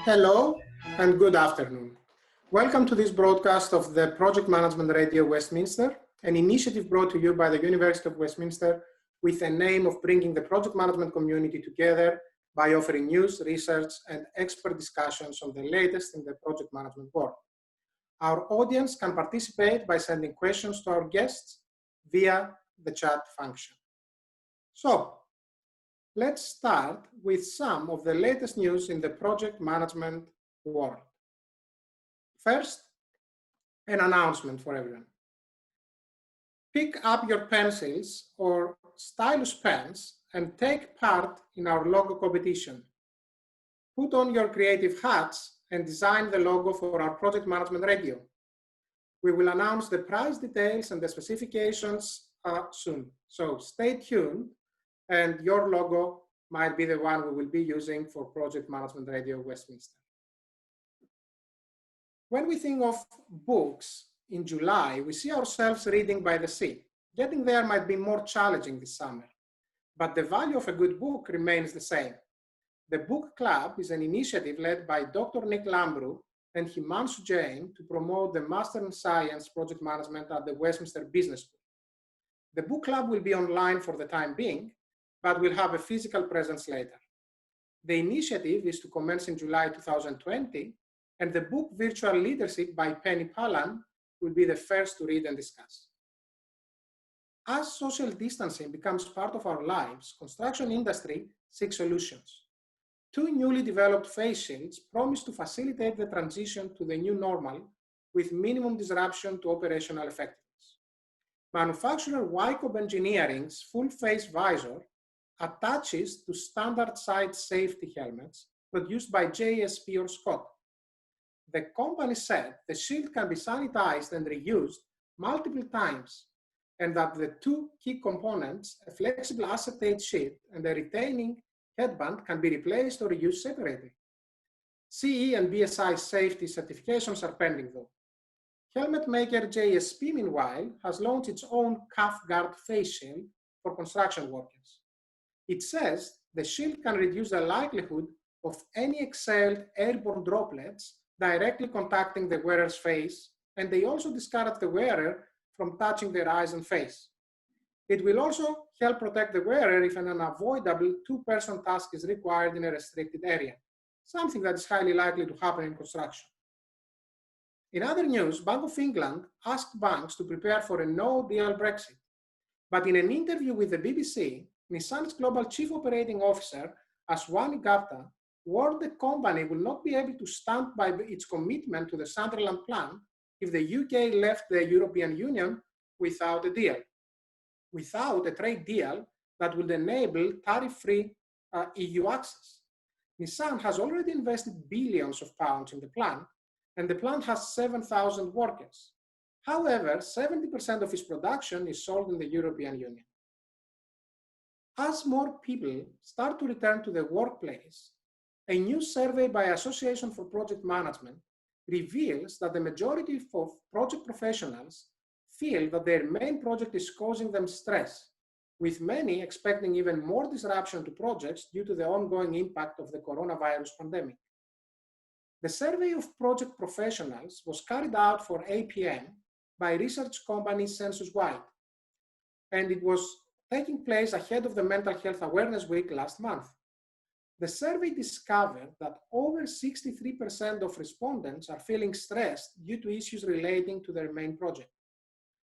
Hello and good afternoon. Welcome to this broadcast of the Project Management Radio Westminster, an initiative brought to you by the University of Westminster with the aim of bringing the project management community together by offering news, research, and expert discussions on the latest in the project management world. Our audience can participate by sending questions to our guests via the chat function. So, let's start with some of the latest news in the project management world. First, an announcement for everyone. Pick up your pencils or stylus pens and take part in our logo competition. Put on your creative hats and design the logo for our project management radio. We will announce the prize details and the specifications soon. So stay tuned, and your logo might be the one we will be using for Project Management Radio Westminster. When we think of books in July, we see ourselves reading by the sea. Getting there might be more challenging this summer, but the value of a good book remains the same. The Book Club is an initiative led by Dr. Nick Lambrew and Himanshu Jain to promote the Master in Science Project Management at the Westminster Business School. The Book Club will be online for the time being, but will have a physical presence later. The initiative is to commence in July 2020, and the book Virtual Leadership by Penny Pallan will be the first to read and discuss. As social distancing becomes part of our lives, construction industry seeks solutions. Two newly developed face shields promise to facilitate the transition to the new normal with minimum disruption to operational effectiveness. Manufacturer Wycombe Engineering's full face visor attaches to standard side safety helmets produced by JSP or Scott. The company said the shield can be sanitized and reused multiple times, and that the two key components, a flexible acetate sheet and a retaining headband, can be replaced or reused separately. CE and BSI safety certifications are pending though. Helmet maker JSP, meanwhile, has launched its own cuff guard face shield for construction workers. It says the shield can reduce the likelihood of any exhaled airborne droplets directly contacting the wearer's face, and they also discourage the wearer from touching their eyes and face. It will also help protect the wearer if an unavoidable two-person task is required in a restricted area, something that is highly likely to happen in construction. In other news, Bank of England asked banks to prepare for a no-deal Brexit, but in an interview with the BBC, Nissan's global chief operating officer, Aswani Gupta, warned the company will not be able to stand by its commitment to the Sunderland plan if the UK left the European Union without a deal, without a trade deal that would enable tariff-free EU access. Nissan has already invested billions of pounds in the plant, and the plant has 7,000 workers. However, 70% of its production is sold in the European Union. As more people start to return to the workplace, a new survey by Association for Project Management reveals that the majority of project professionals feel that their main project is causing them stress, with many expecting even more disruption to projects due to the ongoing impact of the coronavirus pandemic. The survey of project professionals was carried out for APM by research company Census Wide, and it was taking place ahead of the Mental Health Awareness Week last month. The survey discovered that over 63% of respondents are feeling stressed due to issues relating to their main project.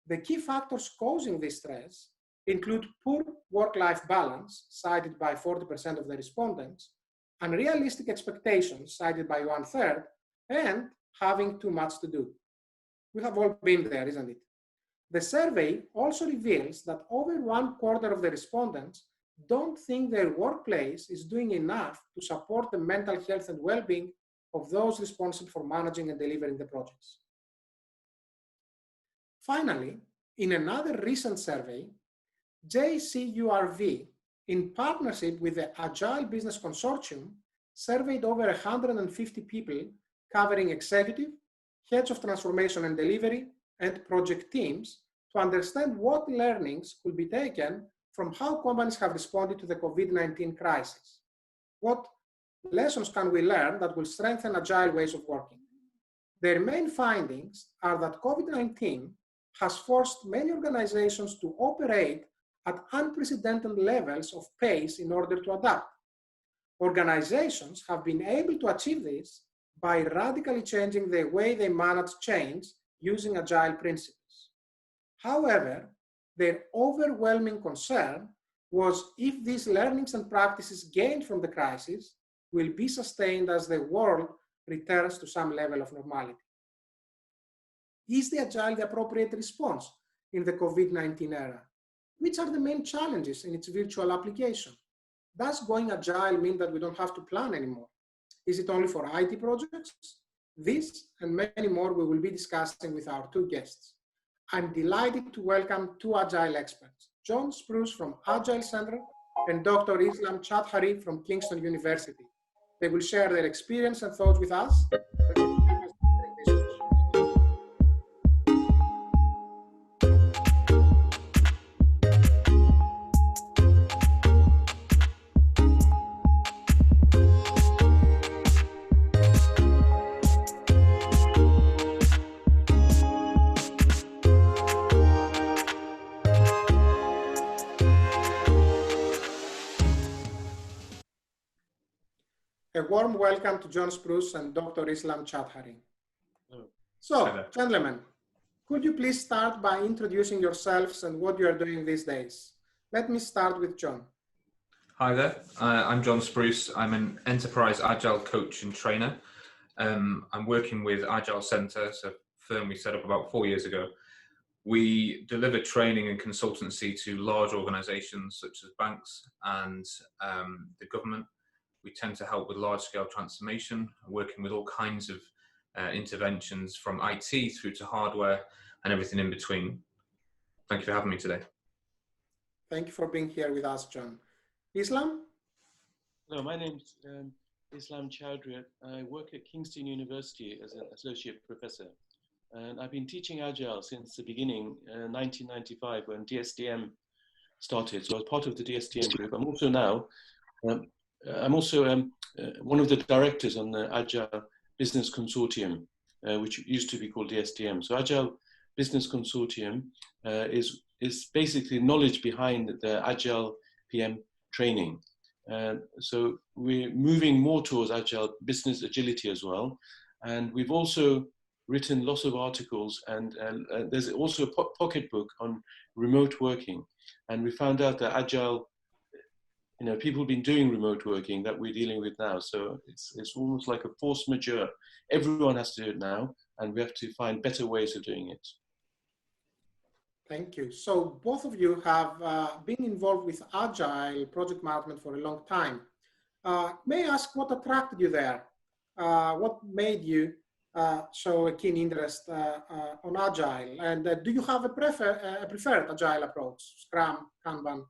The key factors causing this stress include poor work-life balance, cited by 40% of the respondents, unrealistic expectations, cited by 1/3, and having too much to do. We have all been there, isn't it? The survey also reveals that over 1/4 of the respondents don't think their workplace is doing enough to support the mental health and well-being of those responsible for managing and delivering the projects. Finally, in another recent survey, JCURV, in partnership with the Agile Business Consortium, surveyed over 150 people covering executive, heads of transformation and delivery, and project teams to understand what learnings could be taken from how companies have responded to the COVID-19 crisis. What lessons can we learn that will strengthen agile ways of working? Their main findings are that COVID-19 has forced many organizations to operate at unprecedented levels of pace in order to adapt. Organizations have been able to achieve this by radically changing the way they manage change using agile principles. However, their overwhelming concern was if these learnings and practices gained from the crisis will be sustained as the world returns to some level of normality. Is the agile the appropriate response in the COVID-19 era? Which are the main challenges in its virtual application? Does going agile mean that we don't have to plan anymore? Is it only for IT projects? This and many more we will be discussing with our two guests. I'm delighted to welcome two agile experts, Jon Spruce from Agile Center and Dr. Islam Choudhury from Kingston University. They will share their experience and thoughts with us. A warm welcome to Jon Spruce and Dr. Islam Choudhury. So, gentlemen, could you please start by introducing yourselves and what you are doing these days? Let me start with Jon. Hi there, I'm Jon Spruce. I'm an enterprise agile coach and trainer. I'm working with Agile Center, it's a firm we set up about 4 years ago. We deliver training and consultancy to large organizations such as banks and the government. We tend to help with large-scale transformation, working with all kinds of interventions from IT through to hardware and everything in between. Thank you for having me today. Thank you for being here with us, Jon. Islam? Hello, my name's Islam Choudhury. I work at Kingston University as an associate professor. And I've been teaching Agile since the beginning, 1995, when DSDM started. So I was part of the DSDM group. I'm also now one of the directors on the Agile Business Consortium, which used to be called DSDM. So Agile Business Consortium is basically knowledge behind the Agile PM training. So we're moving more towards Agile business agility as well. And we've also written lots of articles, and there's also a pocket book on remote working. And we found out that Agile, people have been doing remote working that we're dealing with now. So it's almost like a force majeure. Everyone has to do it now, and we have to find better ways of doing it. Thank you. So both of you have been involved with Agile Project Management for a long time. May I ask what attracted you there? What made you show a keen interest on Agile? And do you have a preferred Agile approach, Scrum, Kanban?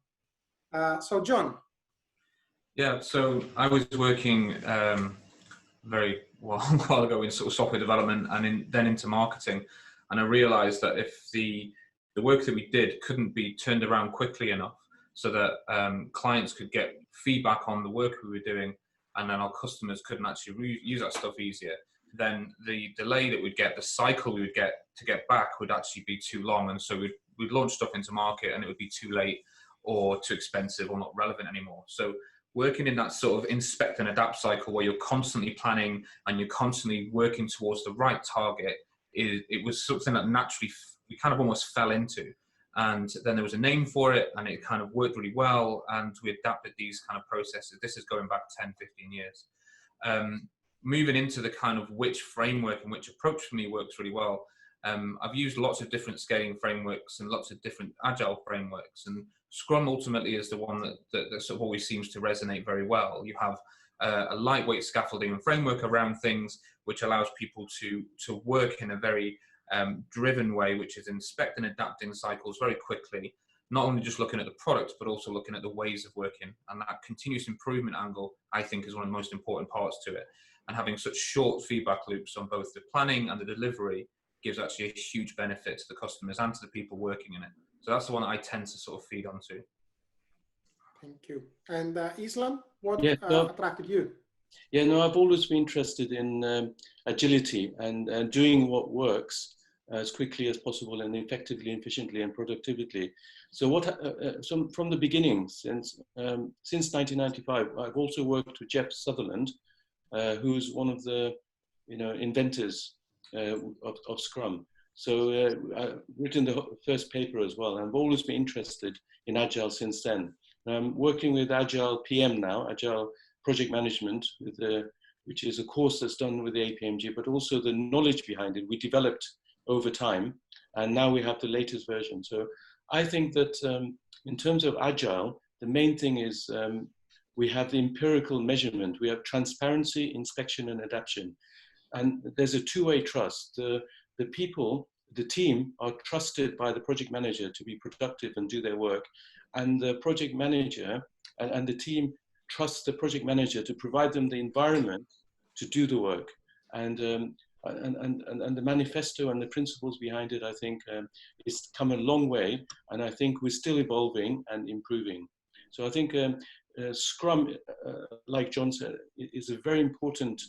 So Jon. Yeah, so I was working very well a while ago in sort of software development and then into marketing. And I realized that if the work that we did couldn't be turned around quickly enough so that clients could get feedback on the work we were doing, and then our customers couldn't actually use that stuff easier, then the delay that we'd get, the cycle we would get to get back would actually be too long. And so we'd launch stuff into market and it would be too late or too expensive or not relevant anymore. So working in that sort of inspect and adapt cycle where you're constantly planning and you're constantly working towards the right target, it was something that naturally we kind of almost fell into. And then there was a name for it and it kind of worked really well, and we adapted these kind of processes. This is going back 10, 15 years. Moving into the kind of which framework and which approach for me works really well. I've used lots of different scaling frameworks and lots of different agile frameworks, and Scrum ultimately is the one that sort of always seems to resonate very well. You have a lightweight scaffolding and framework around things, which allows people to work in a very driven way, which is inspect and adapting cycles very quickly, not only just looking at the product, but also looking at the ways of working. And that continuous improvement angle, I think, is one of the most important parts to it. And having such short feedback loops on both the planning and the delivery gives actually a huge benefit to the customers and to the people working in it. So that's the one that I tend to sort of feed onto. Thank you. And Islam, what attracted you? Yeah, no, I've always been interested in agility and doing what works as quickly as possible and effectively, efficiently, and productively. So from the beginning, since 1995, I've also worked with Jeff Sutherland, who's one of the inventors of Scrum. So I've written the first paper as well. I've always been interested in Agile since then. I'm working with Agile PM now, Agile Project Management, which is a course that's done with the APMG, but also the knowledge behind it we developed over time, and now we have the latest version. So I think that in terms of Agile, the main thing is we have the empirical measurement, we have transparency, inspection, and adaptation. And there's a two-way trust. The people, the team, are trusted by the project manager to be productive and do their work. And the project manager and the team trust the project manager to provide them the environment to do the work. And the manifesto and the principles behind it, I think, it's come a long way. And I think we're still evolving and improving. So I think Scrum, like Jon said, is a very important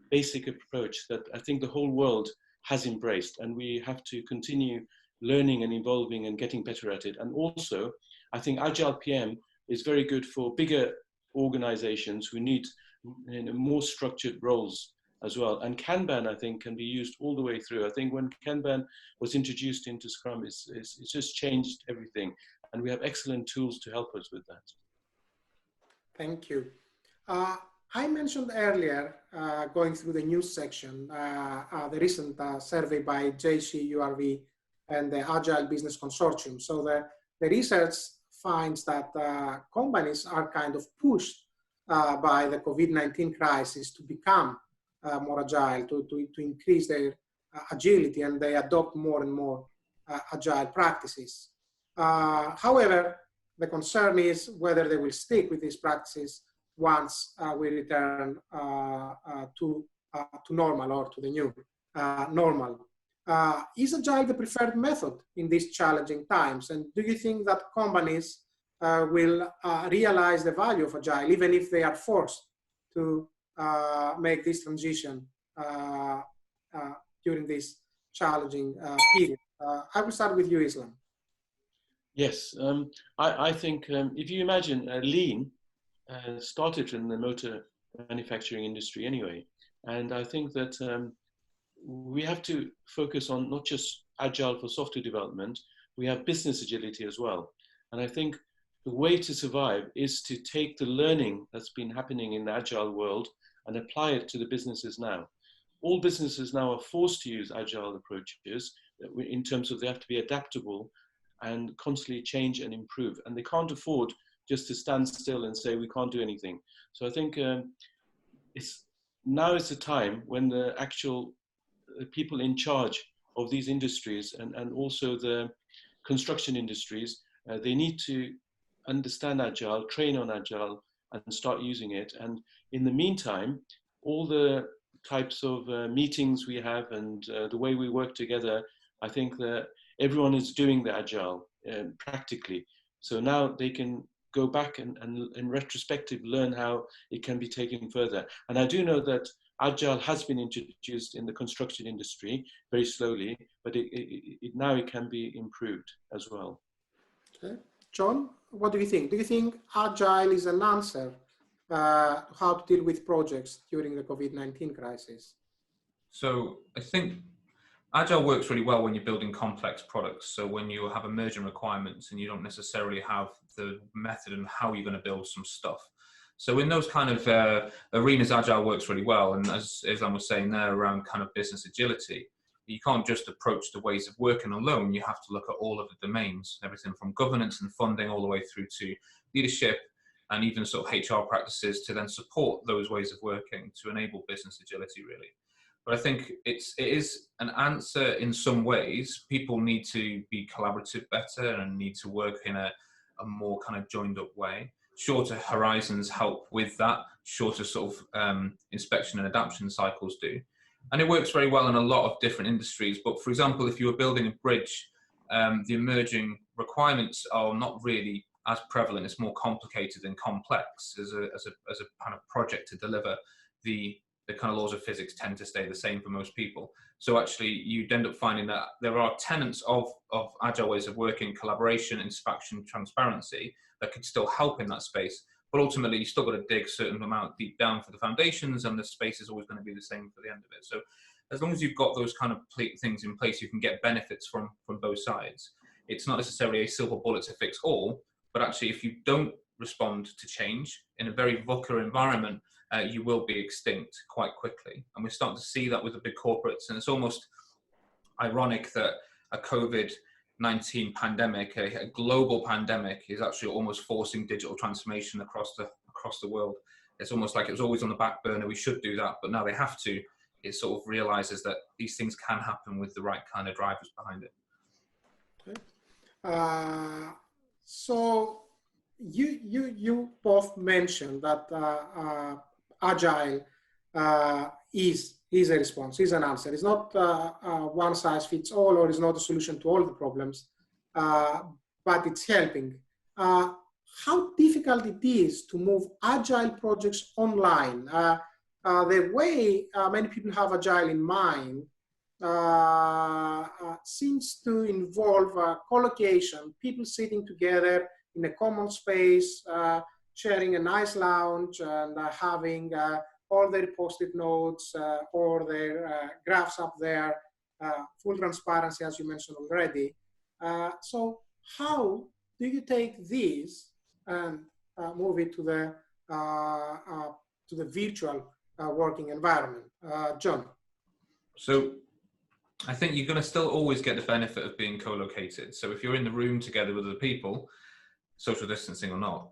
basic approach that I think the whole world has embraced, and we have to continue learning and evolving and getting better at it. And also, I think Agile PM is very good for bigger organizations who need more structured roles as well. And Kanban, I think, can be used all the way through. I think when Kanban was introduced into Scrum, it's just changed everything. And we have excellent tools to help us with that. Thank you. I mentioned earlier, going through the news section, the recent survey by JCURV and the Agile Business Consortium. So the research finds that companies are kind of pushed by the COVID-19 crisis to become more agile, to increase their agility, and they adopt more and more agile practices. However, the concern is whether they will stick with these practices once we return to normal, or to the new normal. Is Agile the preferred method in these challenging times? And do you think that companies will realize the value of Agile, even if they are forced to make this transition during this challenging period? I will start with you, Islam. Yes, I think if you imagine Lean started in the motor manufacturing industry anyway. And I think that we have to focus on not just Agile for software development, we have business agility as well. And I think the way to survive is to take the learning that's been happening in the Agile world and apply it to the businesses now. All businesses now are forced to use Agile approaches in terms of they have to be adaptable and constantly change and improve. And they can't afford just to stand still and say we can't do anything. So I think now is the time when the actual people in charge of these industries and also the construction industries, they need to understand Agile, train on Agile, and start using it. And in the meantime, all the types of meetings we have and the way we work together, I think that everyone is doing the Agile practically. So now they can go back and in retrospective learn how it can be taken further. And I do know that Agile has been introduced in the construction industry very slowly, but now it can be improved as well. Okay. Jon, what do you think? Do you think Agile is an answer how to deal with projects during the COVID-19 crisis? So I think Agile works really well when you're building complex products. So when you have emergent requirements and you don't necessarily have the method and how you're going to build some stuff. So in those kind of arenas, Agile works really well. And as Islam was saying there around kind of business agility, you can't just approach the ways of working alone. You have to look at all of the domains, everything from governance and funding all the way through to leadership and even sort of HR practices to then support those ways of working to enable business agility, really. But I think it is an answer in some ways. People need to be collaborative better and need to work in a more kind of joined up way. Shorter horizons help with that. Shorter sort of inspection and adaptation cycles do. And it works very well in a lot of different industries. But for example, if you were building a bridge, the emerging requirements are not really as prevalent. It's more complicated and complex as a kind of project to deliver. the kind of laws of physics tend to stay the same for most people. So actually you'd end up finding that there are tenets of agile ways of working, collaboration, inspection, transparency, that could still help in that space. But ultimately you still got to dig a certain amount deep down for the foundations, and the space is always going to be the same for the end of it. So as long as you've got those kind of things in place, you can get benefits from both sides. It's not necessarily a silver bullet to fix all, but actually if you don't respond to change in a very VUCA environment, you will be extinct quite quickly. And we're starting to see that with the big corporates. And it's almost ironic that a COVID-19 pandemic, a global pandemic, is actually almost forcing digital transformation across the world. It's almost like it was always on the back burner, we should do that, but now they have to. It sort of realizes that these things can happen with the right kind of drivers behind it. Okay. So you both mentioned that Agile is a response, is an answer. It's not one size fits all, or is not a solution to all the problems, but it's helping. How difficult it is to move Agile projects online? The way many people have Agile in mind seems to involve collocation, people sitting together in a common space, sharing a nice lounge, and having all their post-it notes or their graphs up there, full transparency, as you mentioned already. So how do you take this and move it to the virtual working environment? Jon? So I think you're going to still always get the benefit of being co-located. So if you're in the room together with other people, social distancing or not,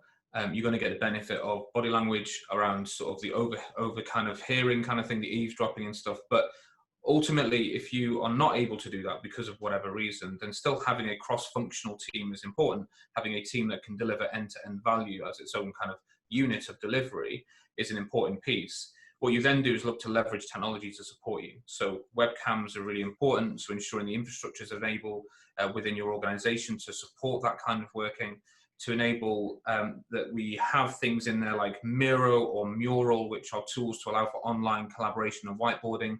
you're going to get the benefit of body language around sort of the over kind of hearing kind of thing, the eavesdropping and stuff. But ultimately, if you are not able to do that because of whatever reason, then still having a cross-functional team is important. Having a team that can deliver end-to-end value as its own kind of unit of delivery is an important piece. What you then do is look to leverage technology to support you. So webcams are really important. So ensuring the infrastructure is enabled within your organization to support that kind of working, to enable that we have things in there like Miro or Mural, which are tools to allow for online collaboration and whiteboarding.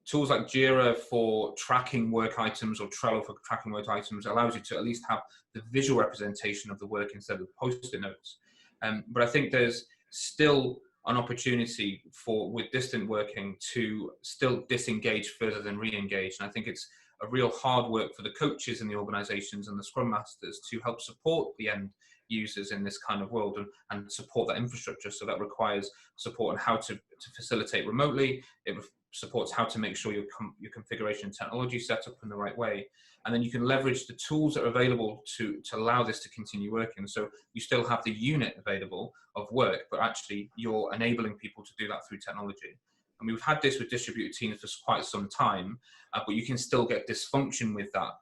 Tools like Jira for tracking work items, or Trello for tracking work items, allows you to at least have the visual representation of the work instead of post-it notes. But I think there's still an opportunity with distant working to still disengage further than re-engage. And I think it's a real hard work for the coaches in the organizations and the Scrum Masters to help support the end users in this kind of world and support that infrastructure. So that requires support on how to facilitate remotely. It supports how to make sure your configuration technology set up in the right way. And then you can leverage the tools that are available to allow this to continue working. So you still have the unit available of work, but actually you're enabling people to do that through technology. And we've had this with distributed teams for quite some time, but you can still get dysfunction with that,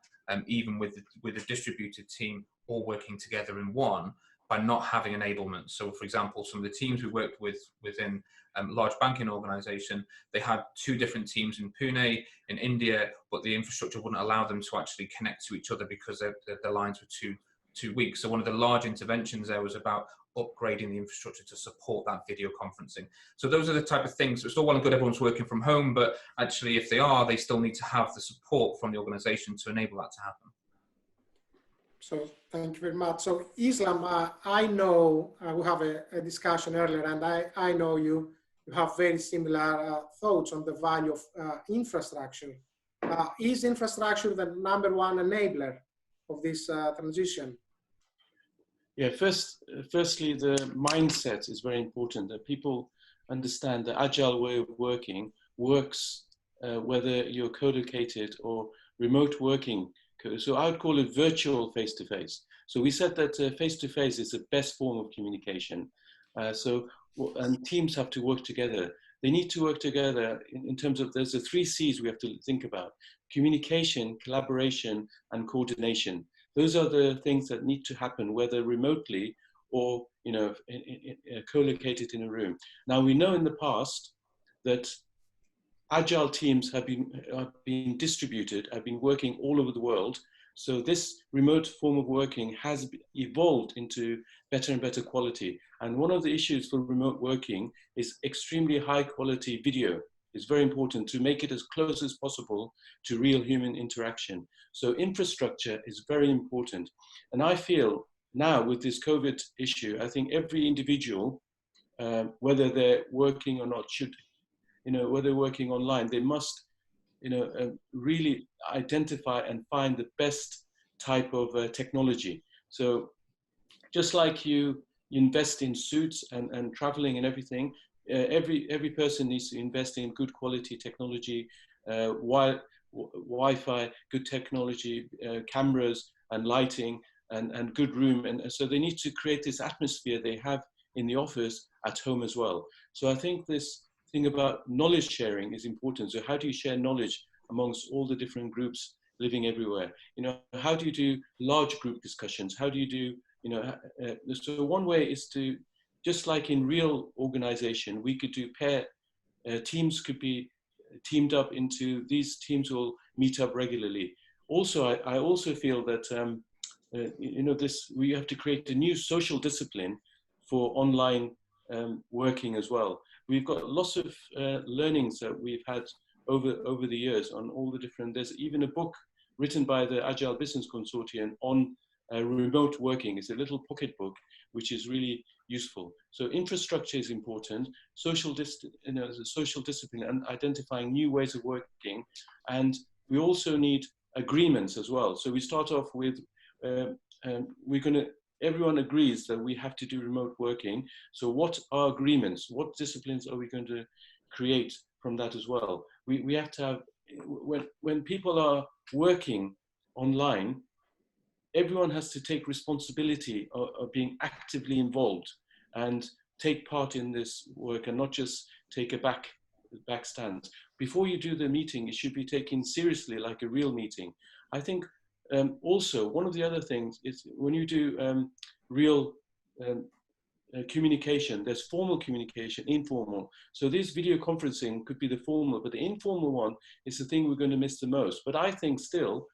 even with a distributed team all working together in one, by not having enablement. So for example, some of the teams we worked with within large banking organization, they had 2 different teams in Pune, in India, but the infrastructure wouldn't allow them to actually connect to each other because their lines were too weak. So one of the large interventions there was about upgrading the infrastructure to support that video conferencing. So those are the type of things. It's all well and good everyone's working from home, but actually if they still need to have the support from the organization to enable that to happen. So thank you very much. So Islam, I know we have a discussion earlier, and I know you have very similar thoughts on the value of infrastructure. Is infrastructure the #1 enabler of this transition? Yeah, firstly, the mindset is very important, that people understand the agile way of working works whether you're co-located or remote working. So I would call it virtual face-to-face. So we said that face-to-face is the best form of communication. And teams have to work together. They need to work together in terms of, there's the 3 C's we have to think about: communication, collaboration, and coordination. Those are the things that need to happen, whether remotely or co-located in a room. Now, we know in the past that agile teams have been distributed, have been working all over the world, So this remote form of working has evolved into better and better quality. And one of the issues for remote working is extremely high quality video. It's very important to make it as close as possible to real human interaction. So infrastructure is very important. And I feel now with this COVID issue, I think every individual, whether they're working or not, should, whether they're working online, they must, really identify and find the best type of technology. So just like you invest in suits and traveling and everything, every person needs to invest in good quality technology, Wi-Fi, good technology, cameras and lighting, and good room. And so they need to create this atmosphere they have in the office at home as well. So I think this thing about knowledge sharing is important. So how do you share knowledge amongst all the different groups living everywhere? How do you do large group discussions? How do you do, so one way is to, just like in real organization, we could do teams could be teamed up into, these teams will meet up regularly. Also, I also feel that, we have to create a new social discipline for online working as well. We've got lots of learnings that we've had over the years on all the different, there's even a book written by the Agile Business Consortium on remote working. It's a little pocket book, which is really useful. So infrastructure is important, social discipline and identifying new ways of working. And we also need agreements as well. So we start off with, everyone agrees that we have to do remote working. So what are agreements? What disciplines are we going to create from that as well? We have to have, when people are working online, everyone has to take responsibility of being actively involved and take part in this work and not just take a back stand. Before you do the meeting, it should be taken seriously like a real meeting. I think also one of the other things is when you do real communication, there's formal communication, informal. So this video conferencing could be the formal, but the informal one is the thing we're going to miss the most. But I think still,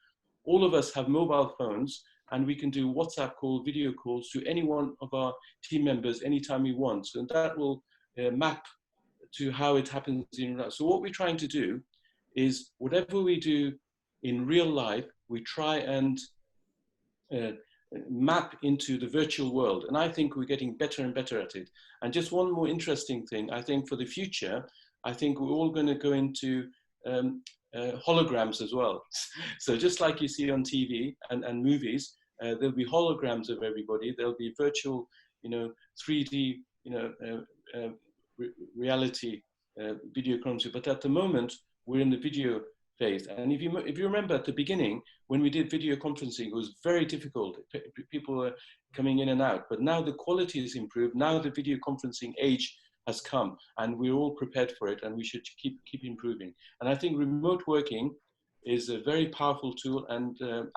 all of us have mobile phones and we can do WhatsApp call, video calls to any one of our team members anytime we want. So that will map to how it happens in real life. So what we're trying to do is whatever we do in real life, we try and map into the virtual world. And I think we're getting better and better at it. And just one more interesting thing, I think for the future, I think we're all going to go into holograms as well. So just like you see on TV and movies, there'll be holograms of everybody. There'll be virtual, 3D, reality video conferencing. But at the moment, we're in the video phase. And if you remember at the beginning, when we did video conferencing, it was very difficult. People were coming in and out. But now the quality has improved. Now the video conferencing age has come, and we're all prepared for it, and we should keep improving. And I think remote working is a very powerful tool, and the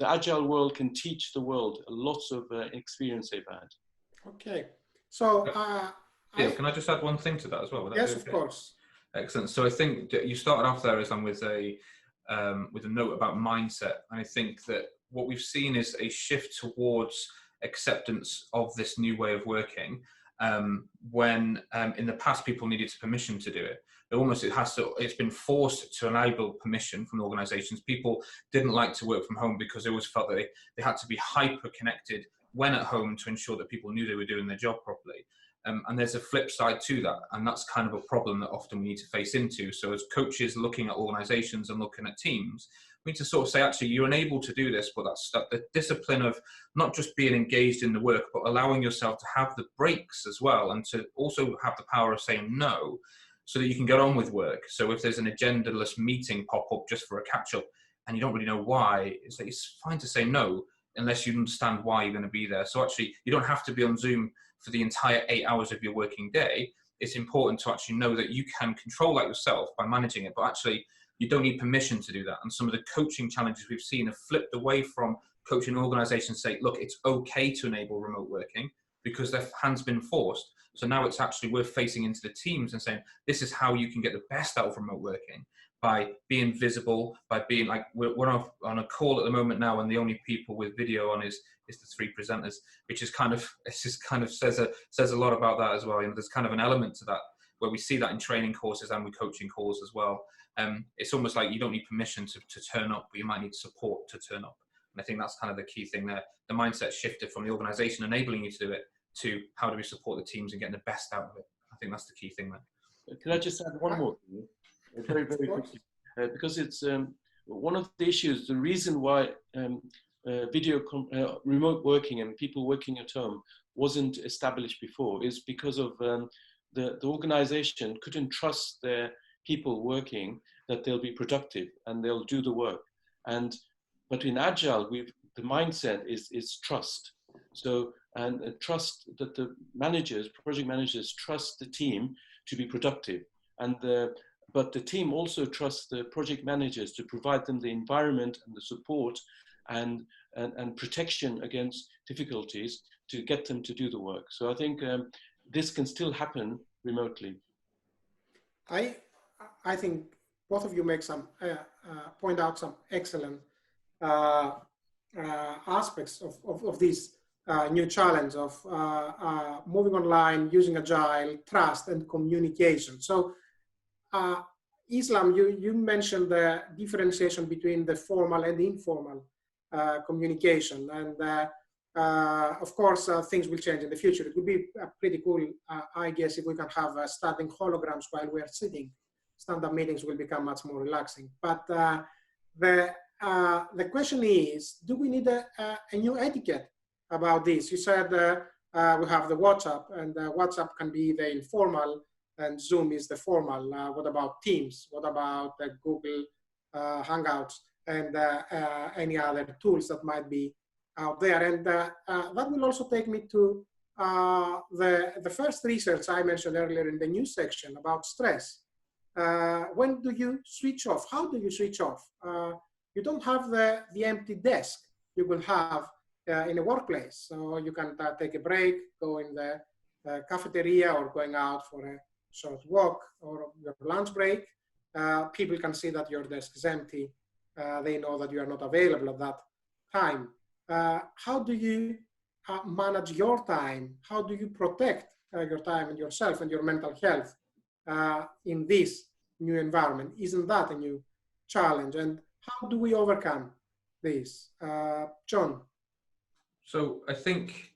Agile world can teach the world lots of experience they've had. Okay, so can I just add one thing to that as well? Yes, of course. Excellent. So I think that you started off there, Islam, with a note about mindset. And I think that what we've seen is a shift towards acceptance of this new way of working. When in the past people needed permission to do it. It's been forced to enable permission from organizations. People didn't like to work from home because they always felt that they had to be hyper connected when at home to ensure that people knew they were doing their job properly. And there's a flip side to that, and that's kind of a problem that often we need to face into. So as coaches looking at organizations and looking at teams, we need to sort of say, actually, you're unable to do this, but that's the discipline of not just being engaged in the work, but allowing yourself to have the breaks as well, and to also have the power of saying no, so that you can get on with work. So if there's an agendaless meeting pop up just for a catch up, and you don't really know why, it's fine to say no, unless you understand why you're going to be there. So actually, you don't have to be on Zoom for the entire 8 hours of your working day. It's important to actually know that you can control that yourself by managing it, but actually you don't need permission to do that. And some of the coaching challenges we've seen have flipped away from coaching organizations say, look, it's okay to enable remote working because their hand's been forced. So now it's actually, we're facing into the teams and saying, this is how you can get the best out of remote working. by being visible, by being like, we're on a call at the moment now, and the only people with video on is the three presenters, which is kind of, it's just kind of says a lot about that as well. You know, there's kind of an element to that where we see that in training courses and with coaching calls as well. It's almost like you don't need permission to turn up, but you might need support to turn up. And I think that's kind of the key thing there. The mindset shifted from the organization enabling you to do it to how do we support the teams and getting the best out of it. I think that's the key thing there. Can I just add one more thing? Very, very quickly. Because it's one of the issues, the reason why remote working and people working at home wasn't established before is because of the organization couldn't trust their people working that they'll be productive and they'll do the work. But in Agile, the mindset is trust. So, and trust that the managers, project managers, trust the team to be productive. But the team also trusts the project managers to provide them the environment and the support and protection against difficulties to get them to do the work. So I think this can still happen remotely. I think both of you make some point out some excellent aspects of this new challenge of moving online, using Agile, trust, and communication. So, Islam, you mentioned the differentiation between the formal and informal communication, and of course, things will change in the future. It would be pretty cool, I guess, if we can have standing holograms while we are sitting. Stand-up meetings will become much more relaxing. But the question is, do we need a new etiquette about this? You said we have the WhatsApp, and WhatsApp can be the informal, and Zoom is the formal. What about Teams? What about Google Hangouts and any other tools that might be out there? And that will also take me to the first research I mentioned earlier in the news section about stress. When do you switch off? How do you switch off? You don't have the empty desk you will have in a workplace. So you can take a break, go in the cafeteria, or going out for a short walk or your lunch break. People can see that your desk is empty. They know that you are not available at that time. How do you manage your time? How do you protect your time and yourself and your mental health in this new environment? Isn't that a new challenge? And how do we overcome this? Jon? So I think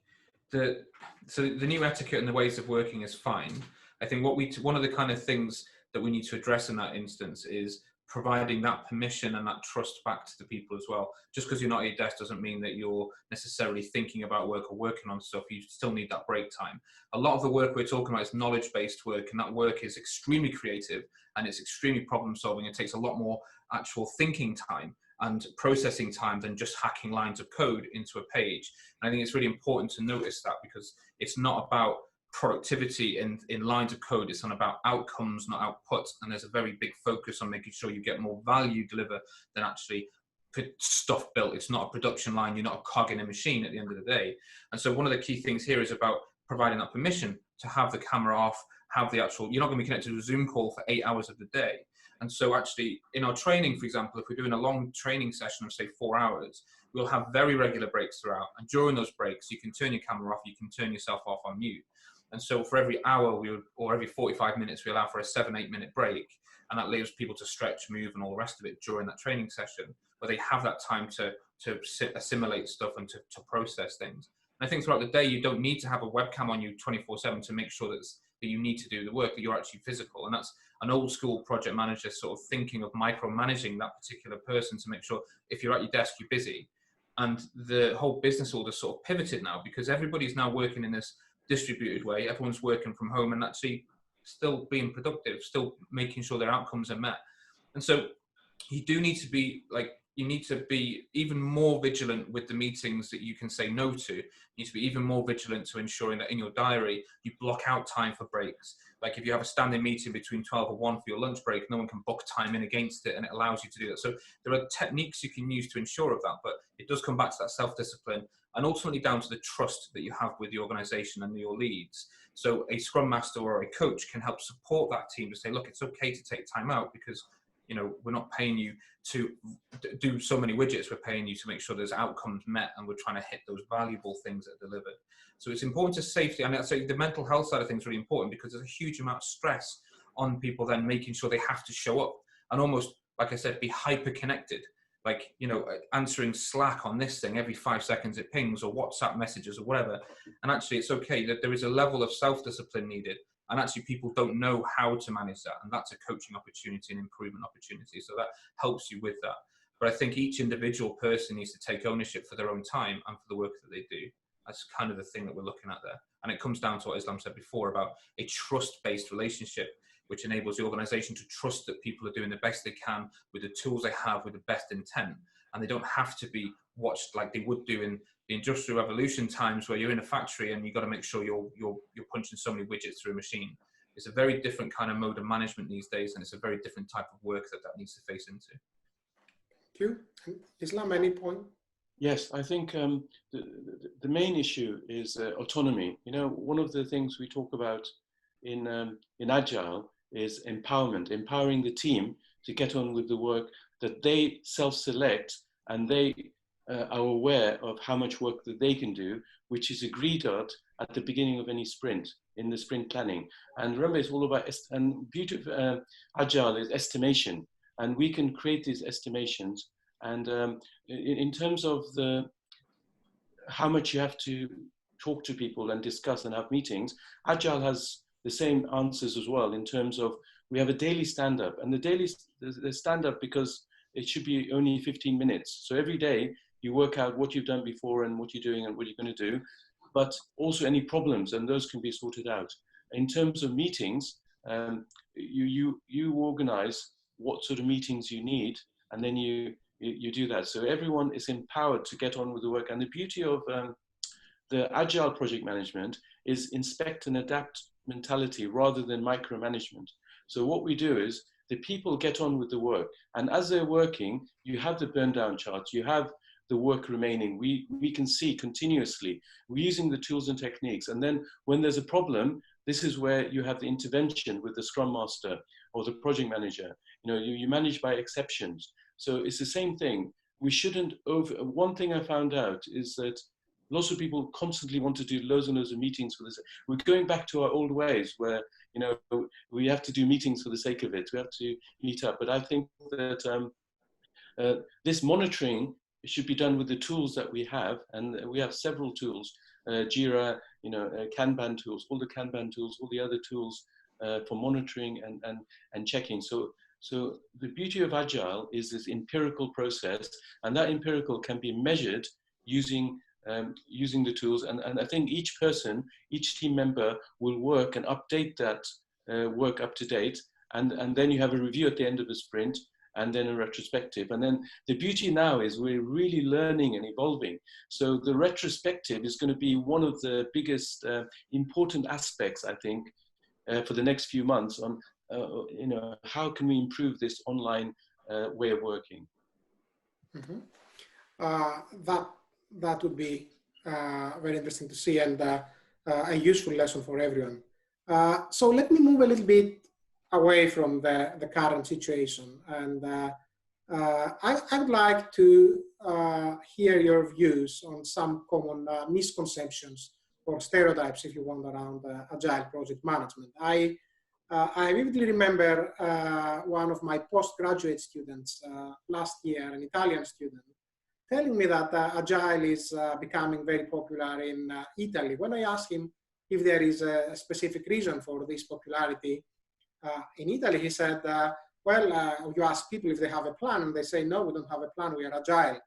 the new etiquette and the ways of working is fine. I think one of the kind of things that we need to address in that instance is providing that permission and that trust back to the people as well. Just because you're not at your desk doesn't mean that you're necessarily thinking about work or working on stuff. You still need that break time. A lot of the work we're talking about is knowledge-based work, and that work is extremely creative and it's extremely problem-solving. It takes a lot more actual thinking time and processing time than just hacking lines of code into a page. And I think it's really important to notice that, because it's not about productivity in lines of code. It's not about outcomes, not outputs. And there's a very big focus on making sure you get more value delivered than actually stuff built. It's not a production line. You're not a cog in a machine at the end of the day. And so one of the key things here is about providing that permission to have the camera off, have the actual, you're not going to be connected to a Zoom call for 8 hours of the day. And so actually in our training, for example, if we're doing a long training session of say 4 hours, we'll have very regular breaks throughout. And during those breaks, you can turn your camera off, you can turn yourself off on mute. And so for every hour or every 45 minutes, we allow for a 7-8 minute break. And that allows people to stretch, move, and all the rest of it during that training session, where they have that time to assimilate stuff and to process things. And I think throughout the day, you don't need to have a webcam on you 24/7 to make sure that you need to do the work, that you're actually physical. And that's an old school project manager sort of thinking of micromanaging that particular person to make sure if you're at your desk, you're busy. And the whole business order sort of pivoted now, because everybody's now working in this distributed way. Everyone's working from home and actually still being productive, still making sure their outcomes are met. And so you do need to be you need to be even more vigilant with the meetings that you can say no to. You need to be even more vigilant to ensuring that in your diary, you block out time for breaks. Like if you have a standing meeting between 12 and 1 for your lunch break, no one can book time in against it, and it allows you to do that. So there are techniques you can use to ensure of that, but it does come back to that self-discipline and ultimately down to the trust that you have with the organization and your leads. So a Scrum Master or a coach can help support that team to say, look, it's okay to take time out because we're not paying you to do so many widgets. We're paying you to make sure there's outcomes met, and we're trying to hit those valuable things that are delivered. So it's important to safety. And I'd say the mental health side of things is really important, because there's a huge amount of stress on people then making sure they have to show up and almost, like I said, be hyper connected. Like, answering Slack on this thing every 5 seconds it pings, or WhatsApp messages or whatever. And actually it's okay that there is a level of self-discipline needed. And actually people don't know how to manage that. And that's a coaching opportunity and improvement opportunity. So that helps you with that. But I think each individual person needs to take ownership for their own time and for the work that they do. That's kind of the thing that we're looking at there. And it comes down to what Islam said before about a trust-based relationship, which enables the organization to trust that people are doing the best they can with the tools they have, with the best intent. And they don't have to be watched like they would do in the Industrial Revolution times, where you're in a factory and you've got to make sure you're punching so many widgets through a machine. It's a very different kind of mode of management these days, and it's a very different type of work that needs to face into. Thank you. Islam, any point? Yes, I think the main issue is autonomy. One of the things we talk about in Agile is empowerment, empowering the team to get on with the work that they self-select, and they are aware of how much work that they can do, which is agreed at the beginning of any sprint, in the sprint planning. And remember, it's all about, and beauty of Agile is estimation, and we can create these estimations. And in terms of how much you have to talk to people and discuss and have meetings, Agile has the same answers as well, in terms of we have a daily stand-up, and the stand-up, because it should be only 15 minutes. So every day you work out what you've done before and what you're doing and what you're going to do, but also any problems, and those can be sorted out. In terms of meetings, you organize what sort of meetings you need, and then you do that. So everyone is empowered to get on with the work. And the beauty of the Agile project management is inspect and adapt mentality rather than micromanagement. So what we do is the people get on with the work, and as they're working, you have the burn down charts, you have the work remaining. We can see continuously, we're using the tools and techniques. And then when there's a problem, this is where you have the intervention with the Scrum Master or the project manager. You manage by exceptions. So it's the same thing. We shouldn't one thing I found out is that lots of people constantly want to do loads and loads of meetings for this. We're going back to our old ways where, we have to do meetings for the sake of it. We have to meet up. But I think that this monitoring should be done with the tools that we have. And we have several tools, Jira, Kanban tools, all the Kanban tools, all the other tools for monitoring and checking. So the beauty of Agile is this empirical process, and that empirical can be measured using the tools. And I think each person, each team member will work and update that work up to date. And then you have a review at the end of the sprint, and then a retrospective. And then the beauty now is we're really learning and evolving. So the retrospective is going to be one of the biggest important aspects, I think, for the next few months on, how can we improve this online way of working? Mm-hmm. That would be very interesting to see, and a useful lesson for everyone. So let me move a little bit away from the current situation, and I would like to hear your views on some common misconceptions or stereotypes, if you want, around Agile project management. I vividly remember one of my postgraduate students last year, an Italian student, telling me that Agile is becoming very popular in Italy. When I asked him if there is a specific reason for this popularity in Italy, he said, you ask people if they have a plan, and they say, no, we don't have a plan, we are Agile.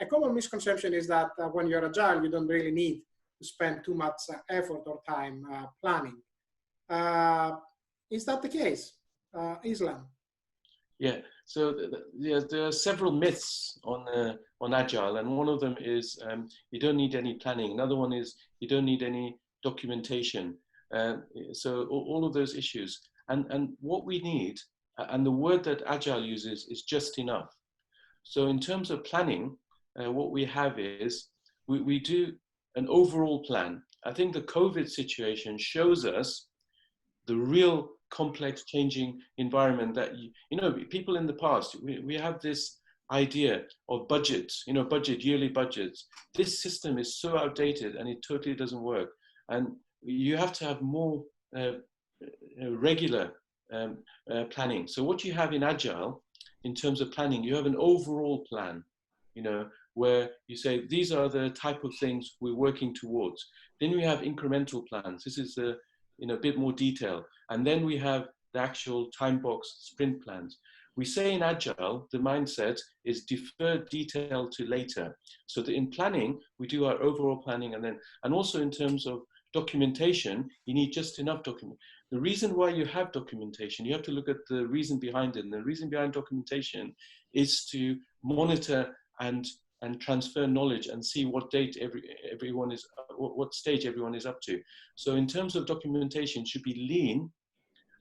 A common misconception is that when you're Agile, you don't really need to spend too much effort or time planning. Is that the case, Islam? Yeah, so there are several myths on Agile, and one of them is you don't need any planning. Another one is you don't need any documentation. So all of those issues. And what we need, and the word that Agile uses, is just enough. So in terms of planning, what we have is we do an overall plan. I think the COVID situation shows us the real complex, changing environment that, people in the past, we have this idea of budgets, yearly budgets. This system is so outdated and it totally doesn't work. And you have to have more regular planning. So what you have in Agile, in terms of planning, you have an overall plan, where you say, these are the type of things we're working towards. Then we have incremental plans. This is a bit more detail. And then we have the actual time box sprint plans. We say in Agile, the mindset is defer detail to later. So that in planning, we do our overall planning, and also in terms of documentation, you need just enough document. The reason why you have documentation, you have to look at the reason behind it. And the reason behind documentation is to monitor and transfer knowledge and see what date everyone is, what stage everyone is up to. So in terms of documentation, it should be lean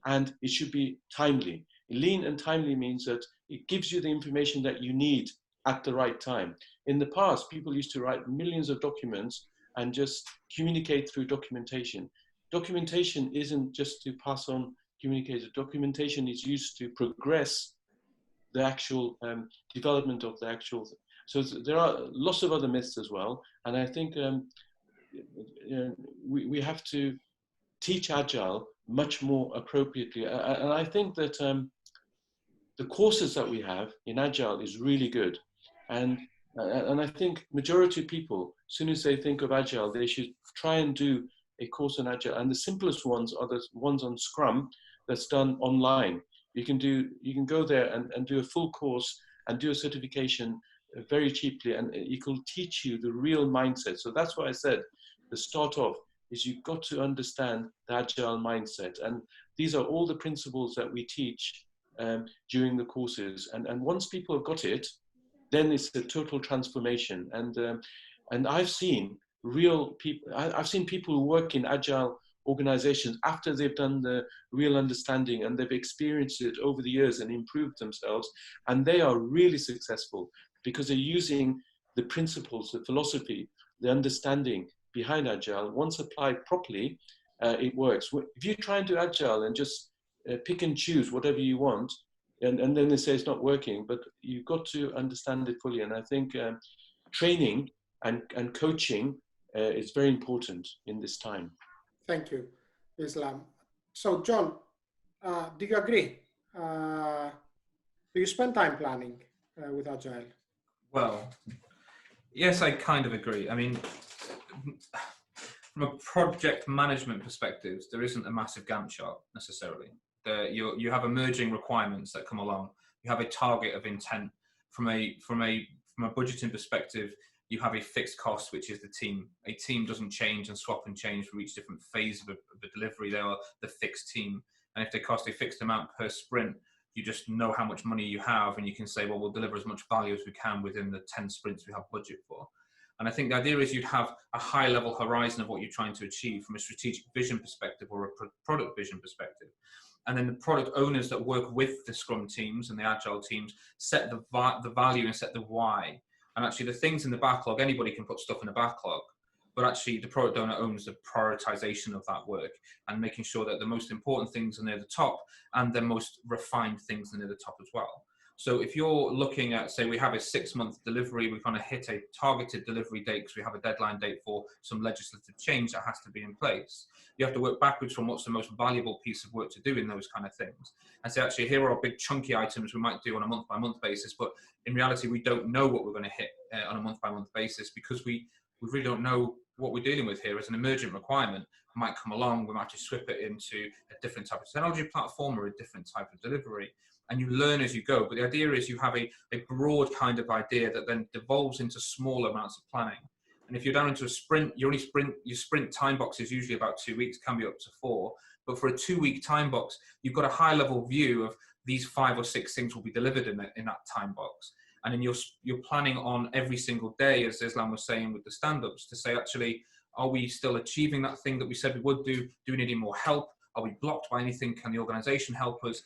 and it should be timely. Lean and timely means that it gives you the information that you need at the right time. In the past, people used to write millions of documents and just communicate through documentation. Documentation isn't just to pass on communicated. Documentation is used to progress the actual development of the actual. So there are lots of other myths as well. And I think we have to teach Agile much more appropriately. And I think that the courses that we have in Agile is really good. And I think majority of people, as soon as they think of Agile, they should try and do a course on Agile. And the simplest ones are the ones on Scrum that's done online. You can go there and do a full course and do a certification very cheaply, and it will teach you the real mindset. So that's why I said the start off is you've got to understand the Agile mindset. And these are all the principles that we teach during the courses. And once people have got it, then it's a total transformation. And I've seen real people, I've seen people who work in Agile organizations after they've done the real understanding and they've experienced it over the years and improved themselves. And they are really successful because they're using the principles, the philosophy, the understanding behind Agile. Once applied properly, it works. If you try and do Agile and just pick and choose whatever you want, and then they say it's not working, but you've got to understand it fully. And I think training and coaching is very important in this time. Thank you, Islam. So, John, do you agree? Do you spend time planning with Agile? Well, yes, I kind of agree. I mean, from a project management perspective, there isn't a massive Gantt chart necessarily. You have emerging requirements that come along. You have a target of intent. From a budgeting perspective, you have a fixed cost, which is the team. A team doesn't change and swap and change for each different phase of the delivery. They are the fixed team. And if they cost a fixed amount per sprint, you just know how much money you have, and you can say, well, we'll deliver as much value as we can within the 10 sprints we have budget for. And I think the idea is you'd have a high level horizon of what you're trying to achieve from a strategic vision perspective or a product vision perspective. And then the product owners that work with the Scrum teams and the Agile teams set the value and set the why. And actually the things in the backlog, anybody can put stuff in a backlog, but actually the product owner owns the prioritization of that work and making sure that the most important things are near the top and the most refined things are near the top as well. So if you're looking at, say, we have a 6-month delivery, we kind of hit a targeted delivery date because we have a deadline date for some legislative change that has to be in place. You have to work backwards from what's the most valuable piece of work to do in those kind of things. And say, actually, here are our big chunky items we might do on a month-by-month basis, but in reality, we don't know what we're going to hit on a month-by-month basis because we really don't know what we're dealing with here. As an emergent requirement might come along, we might just whip it into a different type of technology platform or a different type of delivery. And you learn as you go. But the idea is you have a broad kind of idea that then devolves into smaller amounts of planning. And if you're down into a sprint, your sprint time box is usually about 2 weeks, can be up to 4. But for a 2-week time box, you've got a high level view of these 5 or 6 things will be delivered in that time box. And then you're planning on every single day, as Islam was saying with the stand-ups, to say, actually, are we still achieving that thing that we said we would do? Do we need any more help? Are we blocked by anything? Can the organization help us?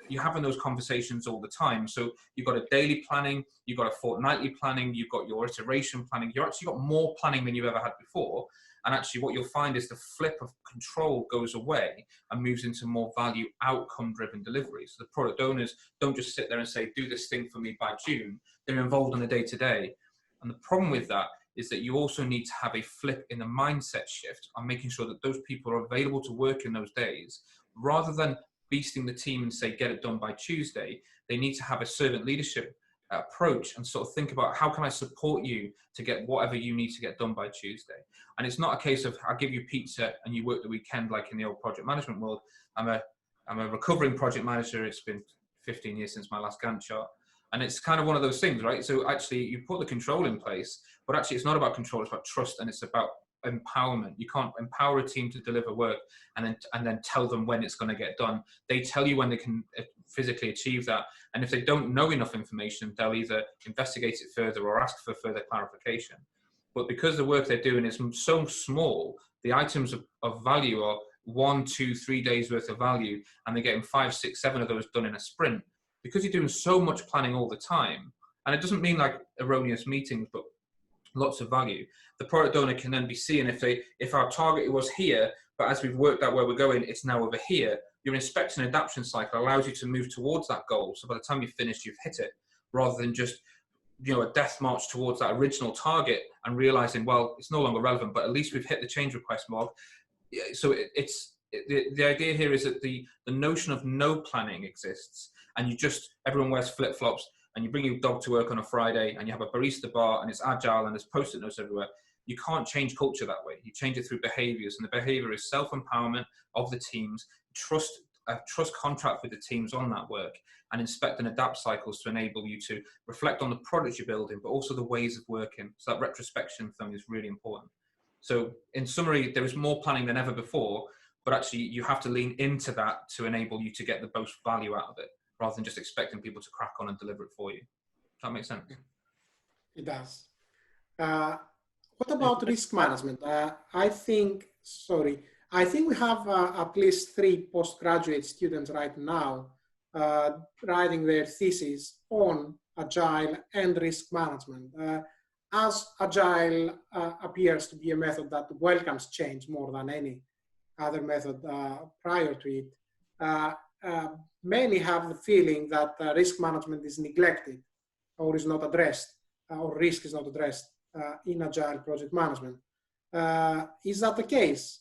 You're having those conversations all the time. So you've got a daily planning, you've got a fortnightly planning, you've got your iteration planning. You've actually got more planning than you've ever had before. And actually what you'll find is the flip of control goes away and moves into more value outcome driven delivery. So the product owners don't just sit there and say, do this thing for me by June. They're involved on a day to day. And the problem with that is that you also need to have a flip in the mindset shift on making sure that those people are available to work in those days. Rather than beasting the team and say, get it done by Tuesday, they need to have a servant leadership approach and sort of think about, how can I support you to get whatever you need to get done by Tuesday? And it's not a case of, I'll give you pizza and you work the weekend like in the old project management world. I'm a recovering project manager. It's been 15 years since my last Gantt chart. And it's kind of one of those things, right? So actually you put the control in place, but actually it's not about control, it's about trust, and it's about empowerment. You can't empower a team to deliver work and then tell them when it's going to get done. They tell you when they can physically achieve that. And if they don't know enough information, they'll either investigate it further or ask for further clarification. But because the work they're doing is so small, the items of value are 1, 2, 3 days worth of value, and they're getting 5, 6, 7 of those done in a sprint. Because you're doing so much planning all the time, and it doesn't mean like erroneous meetings, but lots of value. The product owner can then be seeing if our target was here, but as we've worked out where we're going, it's now over here. Your inspect and adaptation cycle allows you to move towards that goal. So by the time you finish, you've hit it, rather than just, you know, a death march towards that original target and realizing, well, it's no longer relevant, but at least we've hit the change request log. So the idea here is that the notion of no planning exists, and everyone wears flip-flops, and you bring your dog to work on a Friday and you have a barista bar and it's agile and there's post-it notes everywhere. You can't change culture that way. You change it through behaviors, and the behavior is self-empowerment of the teams, trust contract with the teams on that work, and inspect and adapt cycles to enable you to reflect on the products you're building, but also the ways of working. So that retrospection thing is really important. So in summary, there is more planning than ever before, but actually you have to lean into that to enable you to get the most value out of it, rather than just expecting people to crack on and deliver it for you. Does that make sense? It does. What about risk management? I think we have at least 3 postgraduate students right now writing their thesis on Agile and risk management. As Agile appears to be a method that welcomes change more than any other method prior to it, many have the feeling that risk management is neglected or is not addressed, or risk is not addressed in Agile project management. Is that the case?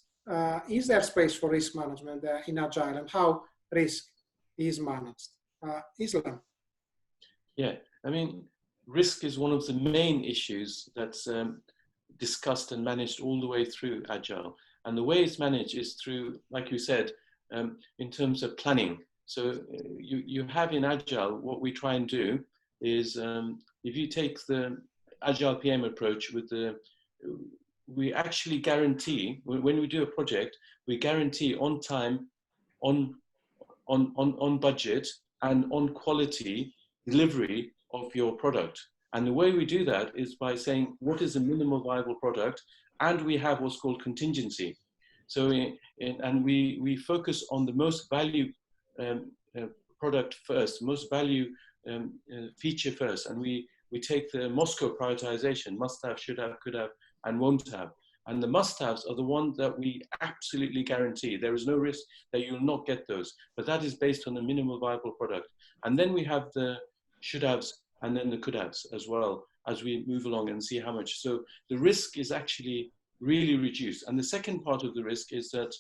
Is there space for risk management in Agile, and how risk is managed? Islam? Yeah, I mean, risk is one of the main issues that's discussed and managed all the way through Agile. And the way it's managed is through, like you said, in terms of planning. So you have in Agile, what we try and do is, if you take the Agile PM approach we actually guarantee, when we do a project, we guarantee on time, on budget, and on quality delivery of your product. And the way we do that is by saying, what is the minimal viable product? And we have what's called contingency. So, and we focus on the most value product first, most value feature first. And we take the Moscow prioritization: must have, should have, could have, and won't have. And the must-haves are the ones that we absolutely guarantee. There is no risk that you'll not get those, but that is based on the minimal viable product. And then we have the should-haves and then the could-haves as well, as we move along and see how much. So the risk is actually really reduced. And the second part of the risk is that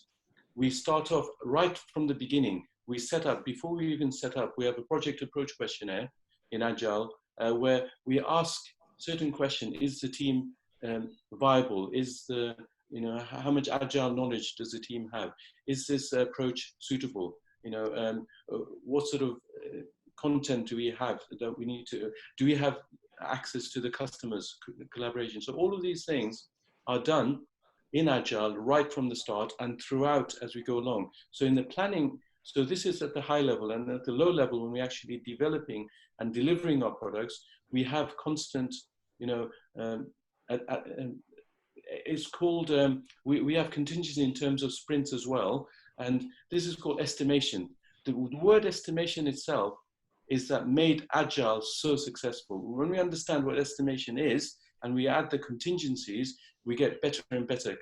we start off right from the beginning. We set up, before we even set up, we have a project approach questionnaire in Agile where we ask certain questions. Is the team viable? Is how much Agile knowledge does the team have? Is this approach suitable? What sort of content do we have that we need to, do we have access to the customers' collaboration? So all of these things are done in Agile right from the start and throughout as we go along. So in the planning, so this is at the high level, and at the low level, when we're actually developing and delivering our products, we have constant, it's called, we have contingency in terms of sprints as well. And this is called estimation. The word estimation itself is that made Agile so successful. When we understand what estimation is, and we add the contingencies, we get better and better.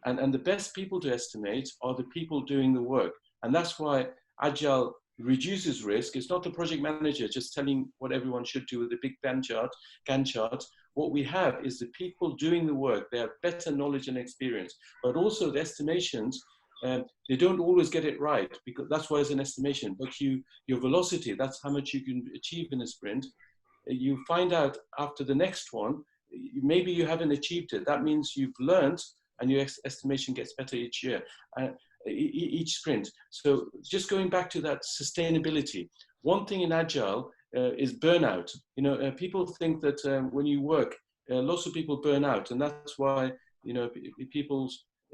And the best people to estimate are the people doing the work. And that's why Agile reduces risk. It's not the project manager just telling what everyone should do with a big Gantt chart. What we have is the people doing the work. They have better knowledge and experience, but also the estimations, they don't always get it right, because that's why it's an estimation. But your velocity, that's how much you can achieve in a sprint. You find out after the next one, maybe you haven't achieved it. That means you've learned, and your estimation gets better each year, each sprint. So just going back to that sustainability, one thing in Agile is burnout. You know, people think that when you work, lots of people burn out, and that's why, you know, people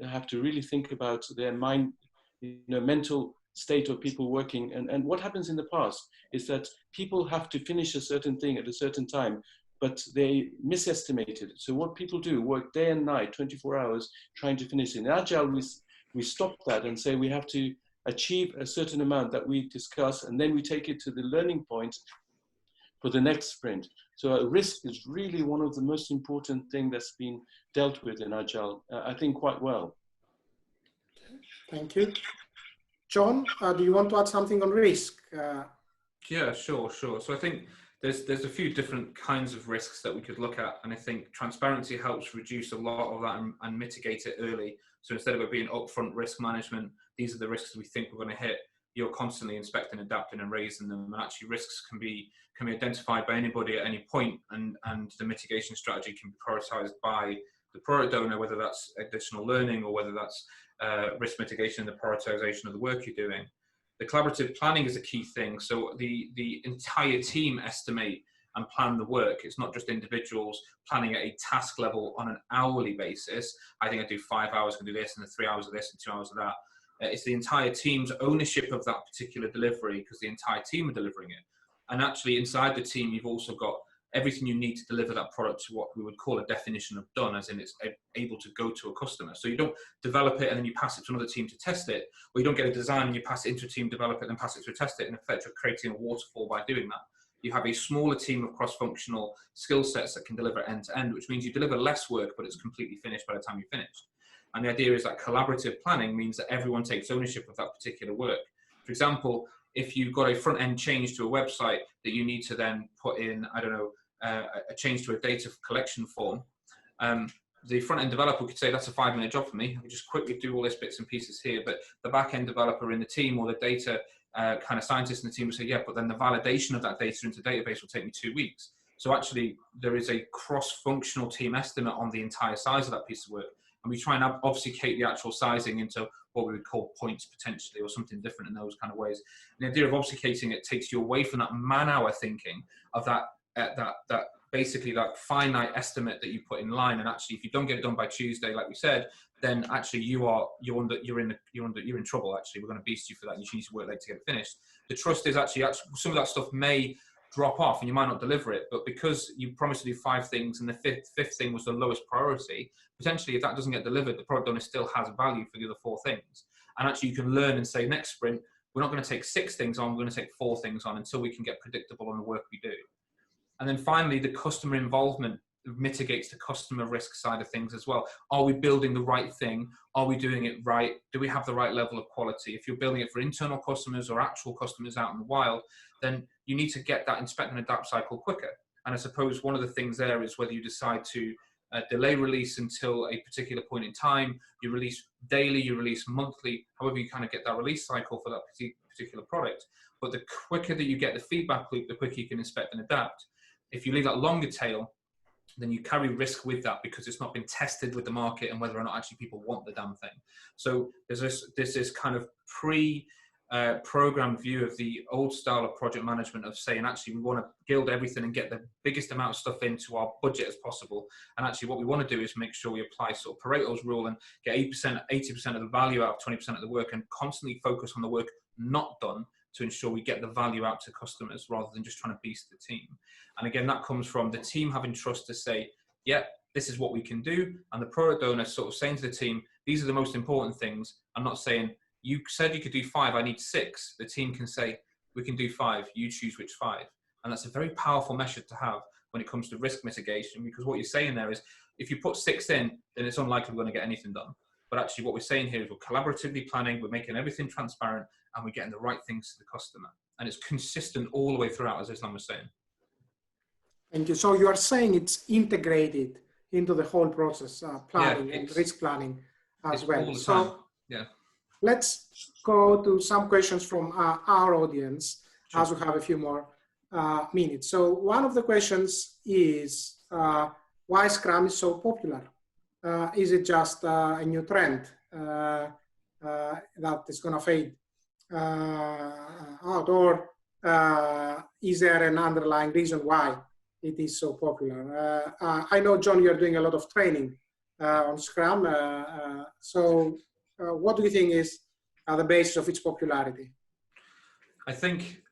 have to really think about their mind, you know, mental state of people working. And what happens in the past is that people have to finish a certain thing at a certain time, but they misestimated it. So what people do, work day and night, 24 hours, trying to finish it. In Agile, we stop that and say we have to achieve a certain amount that we discuss, and then we take it to the learning point for the next sprint. So risk is really one of the most important things that's been dealt with in Agile, I think quite well. Thank you. Jon, do you want to add something on risk? Yeah, sure. So I think there's a few different kinds of risks that we could look at, and I think transparency helps reduce a lot of that and mitigate it early. So instead of it being upfront risk management, these are the risks we think we're going to hit. You're constantly inspecting, adapting, and raising them. And actually, risks can be identified by anybody at any point, and the mitigation strategy can be prioritized by the product owner, whether that's additional learning or whether that's risk mitigation and the prioritization of the work you're doing. The collaborative planning is a key thing. So the entire team estimate and plan the work. It's not just individuals planning at a task level on an hourly basis. I think I do 5 hours, I can do this, and 3 hours of this, and 2 hours of that. It's the entire team's ownership of that particular delivery, because the entire team are delivering it. And actually inside the team, you've also got everything you need to deliver that product to what we would call a definition of done, as in it's able to go to a customer. So you don't develop it and then you pass it to another team to test it, or you don't get a design and you pass it into a team, develop it, and pass it to a test it. In effect, you're creating a waterfall by doing that. You have a smaller team of cross-functional skill sets that can deliver end to end, which means you deliver less work, but it's completely finished by the time you're finished. And the idea is that collaborative planning means that everyone takes ownership of that particular work. For example, if you've got a front-end change to a website that you need to then put in, I don't know, a change to a data collection form, the front-end developer could say, that's a 5-minute job for me. I can just quickly do all these bits and pieces here. But the back-end developer in the team, or the data kind of scientist in the team, will say, yeah, but then the validation of that data into the database will take me 2 weeks. So actually, there is a cross-functional team estimate on the entire size of that piece of work. And we try and obfuscate the actual sizing into what we would call points potentially, or something different in those kind of ways. And the idea of obfuscating it takes you away from that man-hour thinking of that basically that finite estimate that you put in line. And actually, if you don't get it done by Tuesday, like we said, then actually you're in trouble. Actually, we're going to beast you for that, and you need to work late to get it finished. The trust is actually some of that stuff may drop off and you might not deliver it, but because you promised to do 5 things and the fifth thing was the lowest priority, potentially if that doesn't get delivered, the product owner still has value for the other 4 things. And actually you can learn and say, next sprint, we're not going to take 6 things on, we're going to take 4 things on until we can get predictable on the work we do. And then finally, the customer involvement mitigates the customer risk side of things as well. Are we building the right thing? Are we doing it right? Do we have the right level of quality? If you're building it for internal customers or actual customers out in the wild, then you need to get that inspect and adapt cycle quicker. And I suppose one of the things there is whether you decide to delay release until a particular point in time, you release daily, you release monthly, however you kind of get that release cycle for that particular product. But the quicker that you get the feedback loop, the quicker you can inspect and adapt. If you leave that longer tail, then you carry risk with that because it's not been tested with the market and whether or not actually people want the damn thing. So there's this kind of programmed view of the old style of project management of saying, actually, we want to build everything and get the biggest amount of stuff into our budget as possible. And actually what we want to do is make sure we apply sort of Pareto's rule and get 80% of the value out of 20% of the work, and constantly focus on the work not done to ensure we get the value out to customers rather than just trying to beast the team. And again, that comes from the team having trust to say, yeah, this is what we can do. And the product owner sort of saying to the team, these are the most important things. I'm not saying, you said you could do 5, I need 6. The team can say, we can do 5, you choose which 5. And that's a very powerful measure to have. when it comes to risk mitigation, because what you're saying there is if you put 6 in, then it's unlikely we're going to get anything done. But actually what we're saying here is we're collaboratively planning, we're making everything transparent, and we're getting the right things to the customer. And it's consistent all the way throughout, as Islam was saying. Thank you. So you are saying it's integrated into the whole process, planning and risk planning as well. All the time. So yeah. Let's go to some questions from our audience, sure, as we have a few more minutes. So one of the questions is why Scrum is so popular? Is it just a new trend that is going to fade out, or is there an underlying reason why it is so popular? I know, John, you're doing a lot of training on Scrum. So what do you think is the basis of its popularity? I think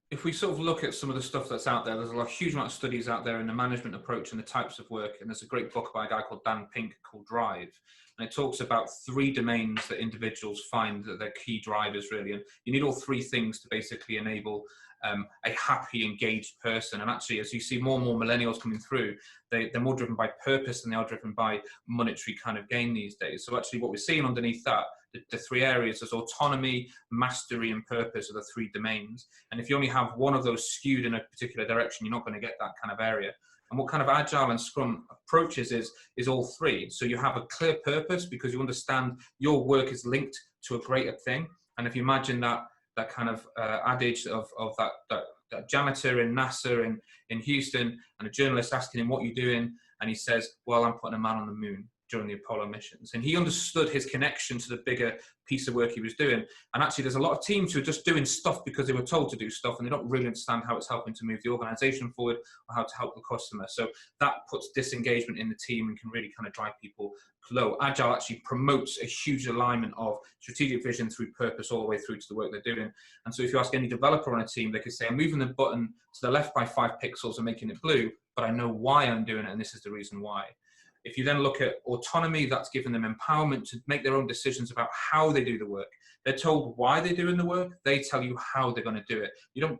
if we sort of look at some of the stuff that's out there, there's a huge amount of studies out there in the management approach and the types of work. And there's a great book by a guy called Dan Pink called Drive. And it talks about 3 domains that individuals find that they're key drivers, really. And you need all 3 things to basically enable a happy, engaged person. And actually, as you see more and more millennials coming through, they're more driven by purpose than they are driven by monetary kind of gain these days. So actually what we're seeing underneath that, the 3 areas is autonomy, mastery, and purpose are the 3 domains. And if you only have one of those skewed in a particular direction, you're not going to get that kind of area. And what kind of Agile and Scrum approaches is all 3. So you have a clear purpose because you understand your work is linked to a greater thing. And if you imagine that kind of adage of that janitor in NASA in Houston, and a journalist asking him, what are you doing? And he says, well, I'm putting a man on the moon during the Apollo missions. And he understood his connection to the bigger piece of work he was doing. And actually there's a lot of teams who are just doing stuff because they were told to do stuff, and they don't really understand how it's helping to move the organization forward or how to help the customer. So that puts disengagement in the team and can really kind of drive people low. Agile actually promotes a huge alignment of strategic vision through purpose all the way through to the work they're doing. And so if you ask any developer on a team, they could say, I'm moving the button to the left by 5 pixels and making it blue, but I know why I'm doing it, and this is the reason why. If you then look at autonomy, that's giving them empowerment to make their own decisions about how they do the work. They're told why they're doing the work. They tell you how they're going to do it. You don't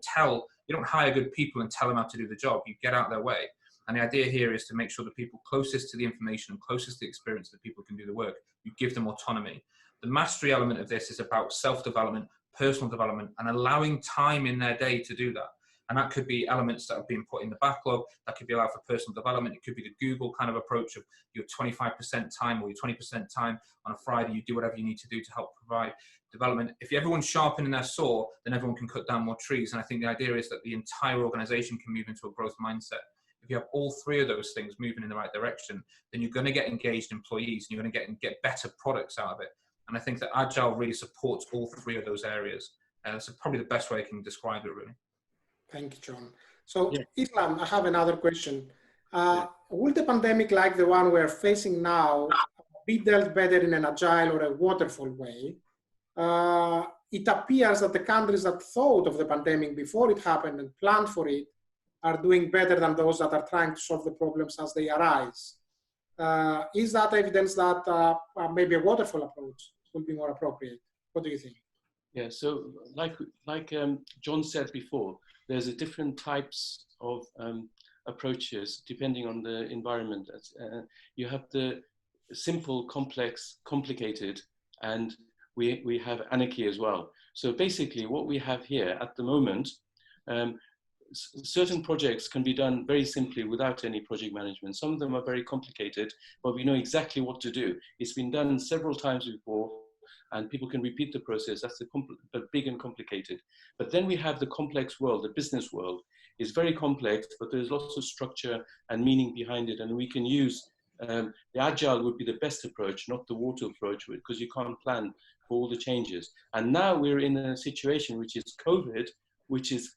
hire good people and tell them how to do the job. You get out of their way. And the idea here is to make sure the people closest to the information and closest to the experience that people can do the work, you give them autonomy. The mastery element of this is about self-development, personal development, and allowing time in their day to do that. And that could be elements that have been put in the backlog. That could be allowed for personal development. It could be the Google kind of approach of your 25% time or your 20% time on a Friday. You do whatever you need to do to help provide development. If everyone's sharpening their saw, then everyone can cut down more trees. And I think the idea is that the entire organization can move into a growth mindset. If you have all 3 of those things moving in the right direction, then you're going to get engaged employees, and you're going to get better products out of it. And I think that Agile really supports all 3 of those areas. So probably the best way I can describe it, really. Thank you, John. So, Islam, I have another question. Will the pandemic like the one we're facing now be dealt better in an Agile or a Waterfall way? It appears that the countries that thought of the pandemic before it happened and planned for it are doing better than those that are trying to solve the problems as they arise. Is that evidence that maybe a Waterfall approach will be more appropriate? What do you think? Yeah, so like John said before, there's different types of approaches depending on the environment. You have the simple, complex, complicated, and we have anarchy as well. So basically what we have here at the moment, certain projects can be done very simply without any project management. Some of them are very complicated, but we know exactly what to do. It's been done several times before, and people can repeat the process. That's but big and complicated. But then we have the complex world, the business world. It's very complex, but there's lots of structure and meaning behind it. And we can use, the Agile would be the best approach, not the water approach, because you can't plan for all the changes. And now we're in a situation which is COVID, which is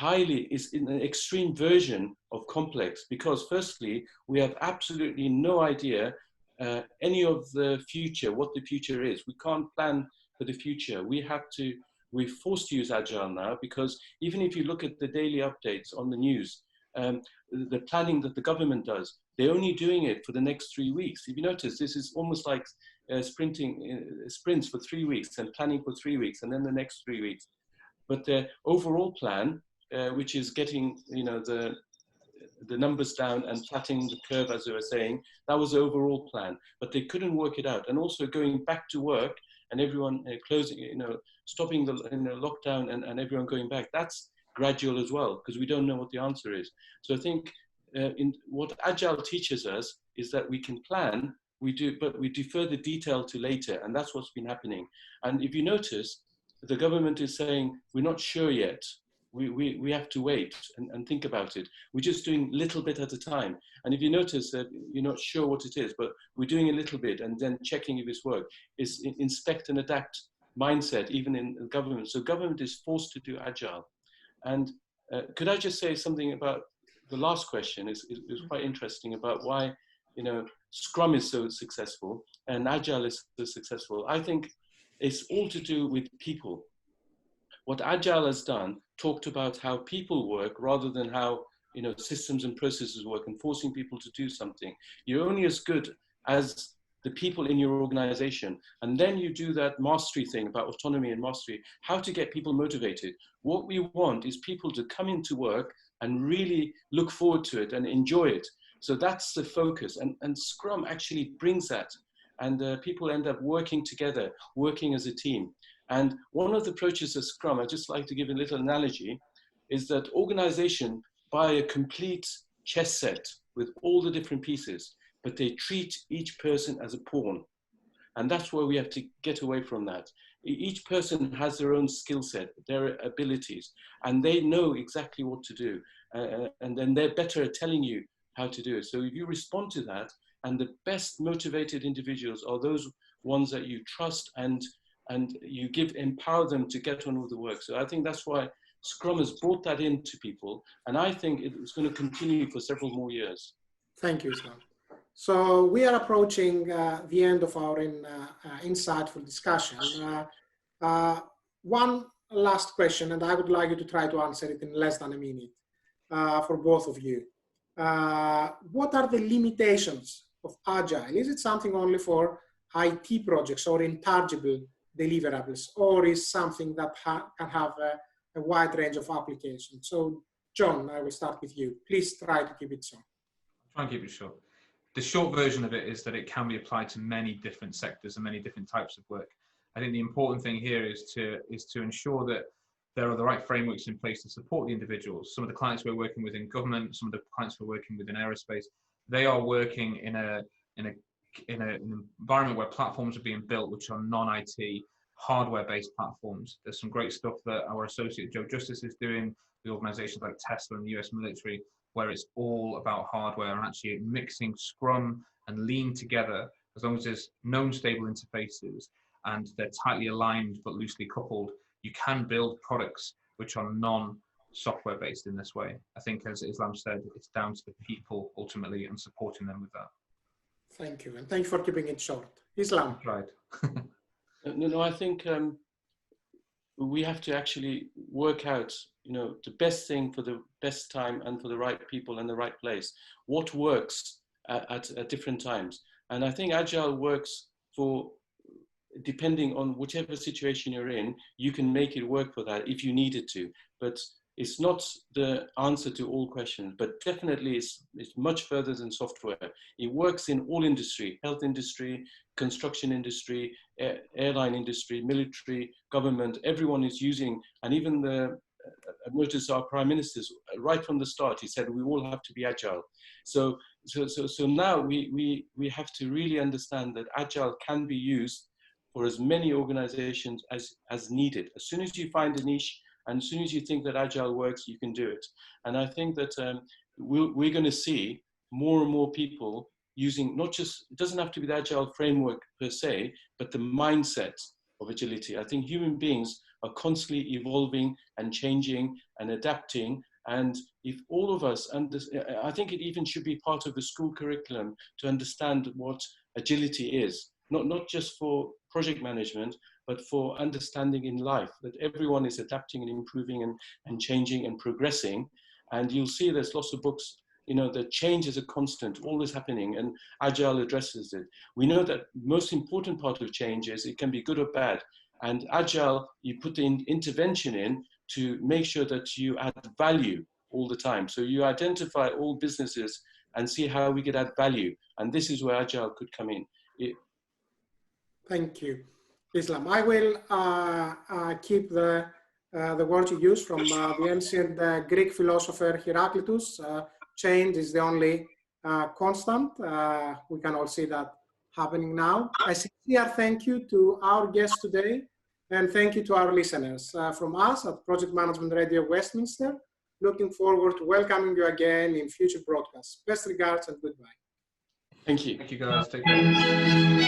in an extreme version of complex, because firstly, we have absolutely no idea any of the future, what the future is. We can't plan for the future. We're forced to use Agile now, because even if you look at the daily updates on the news, the planning that the government does, they're only doing it for the next 3 weeks. If you notice, this is almost like sprints for 3 weeks and planning for 3 weeks and then the next 3 weeks. But the overall plan, which is getting, the numbers down and flattening the curve, as they were saying. That was the overall plan, but they couldn't work it out. And also going back to work and everyone closing, stopping the lockdown and everyone going back. That's gradual as well, because we don't know what the answer is. So I think in what Agile teaches us is that we can plan, but we defer the detail to later, and that's what's been happening. And if you notice, the government is saying, we're not sure yet. We have to wait and think about it. We're just doing little bit at a time. And if you notice that you're not sure what it is, but we're doing a little bit and then checking if it's worked, it's inspect and adapt mindset, even in government. So government is forced to do Agile. And could I just say something about the last question? It was quite interesting about why, Scrum is so successful and Agile is so successful. I think it's all to do with people. What Agile has done, talked about how people work rather than how systems and processes work, and forcing people to do something. You're only as good as the people in your organization. And then you do that mastery thing about autonomy and mastery, how to get people motivated. What we want is people to come into work and really look forward to it and enjoy it. So that's the focus. And Scrum actually brings that. And people end up working together, working as a team. And one of the approaches of Scrum, I'd just like to give a little analogy, is that organization buy a complete chess set with all the different pieces, but they treat each person as a pawn. And that's where we have to get away from that. Each person has their own skill set, their abilities, and they know exactly what to do. And then they're better at telling you how to do it. So if you respond to that, and the best motivated individuals are those ones that you trust and you empower them to get on with the work. So I think that's why Scrum has brought that into people. And I think it's going to continue for several more years. Thank you, Islam. So we are approaching the end of our insightful discussion. One last question, and I would like you to try to answer it in less than a minute for both of you. What are the limitations of Agile? Is it something only for IT projects or intangible deliverables, or is something that can have a wide range of applications? So, Jon, I will start with you. Please try to keep it short. I'll try and keep it short. The short version of it is that it can be applied to many different sectors and many different types of work. I think the important thing here is to ensure that there are the right frameworks in place to support the individuals. Some of the clients we're working with in government, some of the clients we're working with in aerospace, they are working in an environment where platforms are being built which are non-IT, hardware-based platforms. There's some great stuff that our associate Joe Justice is doing with organizations like Tesla and the US military, where it's all about hardware and actually mixing Scrum and Lean together. As long as there's known stable interfaces and they're tightly aligned but loosely coupled, you can build products which are non-software based in this way. I think, as Islam said, it's down to the people ultimately and supporting them with that. Thank you, and thank you for keeping it short. Islam. Right. No, I think we have to actually work out, the best thing for the best time and for the right people and the right place. What works at different times. And I think Agile works for, depending on whichever situation you're in, you can make it work for that if you need it to. But it's not the answer to all questions, but definitely it's much further than software. It works in all industry, health industry, construction industry, airline industry, military, government. Everyone is using, and even notice our prime ministers, right from the start, he said, we all have to be Agile. So now we have to really understand that Agile can be used for as many organizations as needed. As soon as you find a niche, and as soon as you think that Agile works, you can do it. And I think that we're going to see more and more people using, not just, it doesn't have to be the Agile framework per se, but the mindset of agility. I think human beings are constantly evolving and changing and adapting. And if all of us, I think it even should be part of the school curriculum to understand what agility is, not just for project management, but for understanding in life, that everyone is adapting and improving and changing and progressing. And you'll see there's lots of books, that change is a constant, all is happening, and Agile addresses it. We know that most important part of change is it can be good or bad. And Agile, you put the intervention in to make sure that you add value all the time. So you identify all businesses and see how we could add value. And this is where Agile could come in. Thank you, Islam. I will keep the words you use from the ancient Greek philosopher Heraclitus. Change is the only constant. We can all see that happening now. A sincere thank you to our guests today, and thank you to our listeners. From us at Project Management Radio Westminster, looking forward to welcoming you again in future broadcasts. Best regards and goodbye. Thank you. Thank you, guys. Take care.